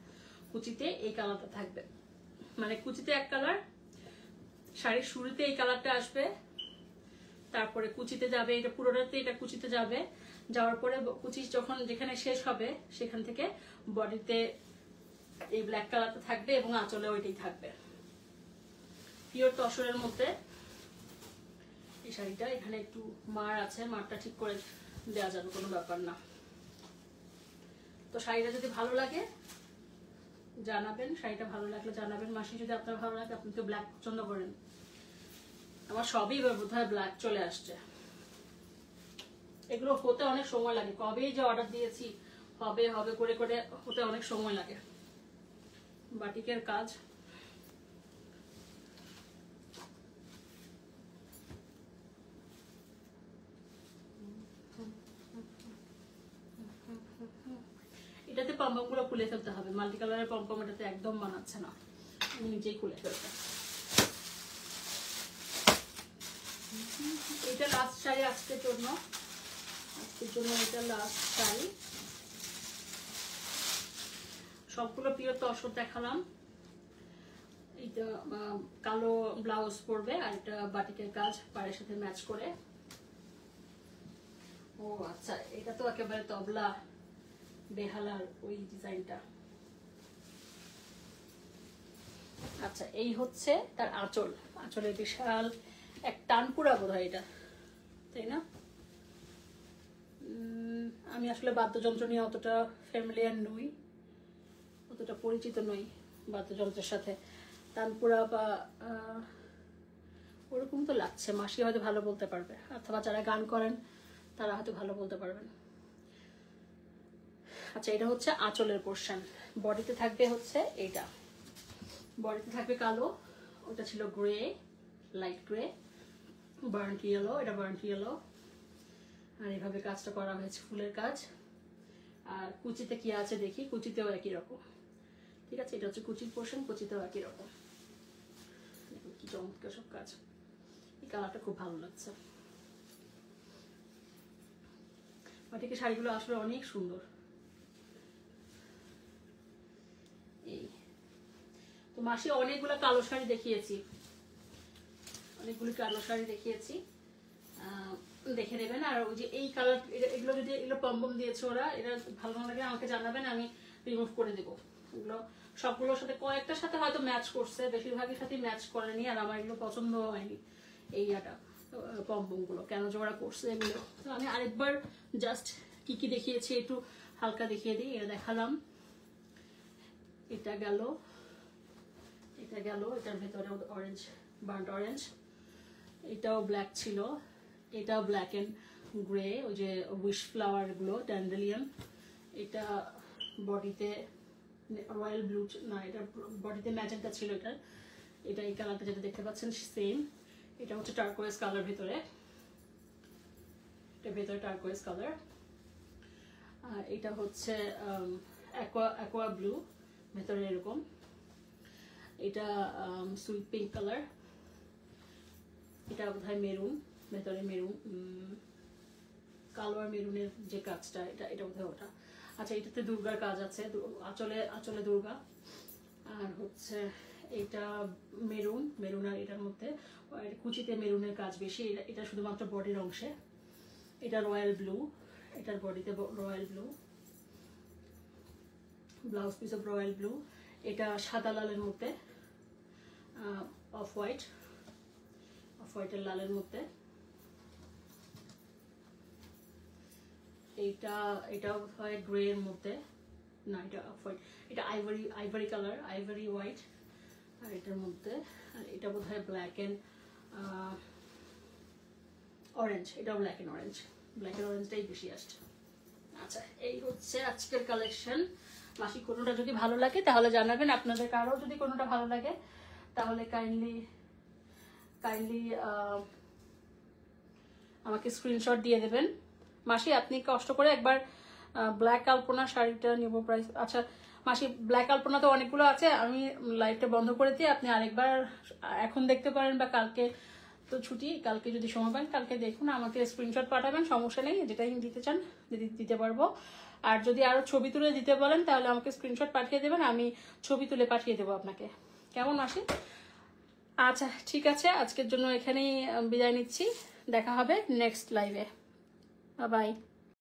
কুচিতে এই কালারটা থাকবে, মানে কুচিতে এক কালার, শাড়ির শুরুতে এই কালারটা আসবে, তারপরে কুচিতে যাবে, এটা পুরোটাতে এটা কুচিতে যাবে, যাওয়ার পরে কুচি যখন যেখানে শেষ হবে সেখান থেকে বডিতে এই ব্ল্যাক কালারটা থাকবে এবং আঁচলে ওইটাই থাকবে। পিওর তসরের মধ্যে এই শাড়িটা, এখানে একটু মার আছে, মারটা ঠিক করে দেওয়া যাবে, কোনো ব্যাপার না। তো শাড়িটা যদি ভালো লাগে জানাবেন, শাড়িটা ভালো লাগলে জানাবেন। মাসি যদি আপনার ভালো লাগে, আপনি তো ব্ল্যাক পছন্দ করেন, আমার সবই বোধহয় ব্ল্যাক চলে আসছে। এগুলো হতে অনেক সময় লাগে, কবেই যে অর্ডার দিয়েছি হবে হবে করে করে হতে অনেক সময় লাগে। বাটিকের কাজ, এটাতে পম্পম গুলো খুলে ফেলতে হবে, মাল্টি কালারের পম্পম এটাতে একদম মানাচ্ছে না, আমি নিজেই খুলে ফেলতে। এটা লাস্ট শাড়ি আজকের জন্য, এটা লাস্ট শাড়ি। সবগুলো পিওর তসর দেখালাম। এটা কালো ব্লাউজ পরবে আর এটা বাটিকের কাজ পাড়ের সাথে ম্যাচ করে। ও আচ্ছা, এটা তো একেবারে তবলা বেহালার ওই ডিজাইনটা। আচ্ছা, এই হচ্ছে তার আঁচল, আঁচলের বিশাল এক টানপুরা বোধ হয় এটা, তাই না? আমি আসলে বাদ্যযন্ত্র নিয়ে অতটা ফ্যামিলিয়ার নই, অতটা পরিচিত নই বাদ্যযন্ত্রের সাথে। তানপুরা বা ওরকম তো লাগছে, মাসি হয়তো ভালো বলতে পারবে, অথবা যারা গান করেন তারা হয়তো ভালো বলতে পারবেন। আচ্ছা, এটা হচ্ছে আঁচলের পোর্শন। বডিতে থাকবে হচ্ছে এইটা, বডিতে থাকবে কালো, ওটা ছিল grey, light grey, burnt yellow, এটা বার্ন্ট ইয়েলো। আর এইভাবে কাজটা করা হয়েছে, ফুলের কাজ। আর কুচিতে কি আছে দেখি, কুচিতেও একই রকম, ঠিক আছে? এটা হচ্ছে কুচির পোর্শন, কুচিতেও একই রকম। কি চমৎকার সব কাজ, এই কালারটা খুব ভালো লাগছে। বাটিকের শাড়িগুলো আসলে অনেক সুন্দর। এই তো মাসি অনেকগুলো কালো শাড়ি দেখিয়েছি, অনেকগুলো কালো শাড়ি দেখিয়েছি, দেখে নেবেন। আর ওই যে এই কালার, এগুলো যদি এগুলো পম্পম দিয়েছে ওরা, এটা ভালো না লাগে আমাকে জানাবেন, আমি রিমুভ করে দেবো। এগুলো সবগুলোর সাথে কয়েকটার সাথে হয়তো ম্যাচ করছে, বেশিরভাগের সাথে ম্যাচ করেনি, আর আমার এগুলো পছন্দ হয়নি এই পম্পম গুলো, কেন যে ওরা করছে এগুলো। তো আমি আরেকবার জাস্ট কি কি দেখিয়েছি একটু হালকা দেখিয়ে দিই। এটা দেখালাম, এটা গেল, এটা গেল, এটার ভেতরে অরেঞ্জ, বার্ন্ট অরেঞ্জ। এটাও ব্ল্যাক ছিল, এটাও ব্ল্যাক এন্ড গ্রে, ওই যে উইশ ফ্লাওয়ার গুলো, ড্যান্ডেলিয়ান। এটা বডিতে রয়্যাল ব্লু, না এটা বডিতে ম্যাজেন্টা ছিল। এটা এই কালারটা যেটা দেখতে পাচ্ছেন সেম। এটা হচ্ছে টার্কোয়েজ কালার ভেতরে, এটা ভেতরে টার্কোয়েজ কালার। আর এটা হচ্ছে অ্যাকোয়া ব্লু, ভেতরে এরকম। এটা সুইট পিঙ্ক কালার। এটা বোধহয় মেরুন, ভেতরে মেরুন, কালো আর মেরুনের যে কাজটা, এটা বোধহয় ওটা। আচ্ছা, এটাতে দুর্গার কাজ আছে, আঁচলে দুর্গা। আর হচ্ছে এটা মেরুন আর এটার মধ্যে কুচিতে মেরুনের কাজ বেশি, এটা শুধুমাত্র বডির অংশে। এটা রয়্যাল ব্লু, এটার বডিতে royal blue, blouse piece of royal blue. এটা সাদা লালের মধ্যে, অফ হোয়াইটের লালের মধ্যে। এটা হয় গ্রে এর মধ্যে, না এটা অফ হোয়াইট, এটা আইভরি কালার, আইভরি হোয়াইট। আর এটার মধ্যে, আর এটা বোধহয় ব্ল্যাক এন্ড অরেঞ্জ, এটাও black and orange, black and অরেঞ্জটাই বেশি আসছে। আচ্ছা, এই হচ্ছে আজকের কালেকশন। মাসি কোনোটা যদি ভালো লাগে তাহলে জানাবেন, আপনাদের কারো যদি কোনোটা ভালো লাগে তাহলে কাইন্ডলি কাইন্ডলি আমাকে স্ক্রিনশট দিয়ে দেবেন। মাসি আপনি কষ্ট করে একবার ব্ল্যাক আলপনা শাড়িটা নিব প্রাইস। আচ্ছা মাসি, ব্ল্যাক আলপনা তো অনেকগুলো আছে, আমি লাইভটা বন্ধ করে দিই, আপনি আরেকবার এখন দেখতে পারেন বা কালকে তো ছুটি, কালকে যদি সময় পান কালকে দেখুন, আমাকে স্ক্রিনশট পাঠাবেন, সমস্যা নেই, যেটাই দিতে চান দিতে পারবো। আর যদি আরো ছবি তুলে দিতে বলেন তাহলে আমাকে স্ক্রিনশট পাঠিয়ে দেবেন, আমি ছবি তুলে পাঠিয়ে দেবো আপনাকে। কেমন মাসি? আচ্ছা ঠিক আছে, আজকের জন্য এখানেই বিদায় নিচ্ছি, দেখা হবে নেক্সট লাইভে। Bye bye.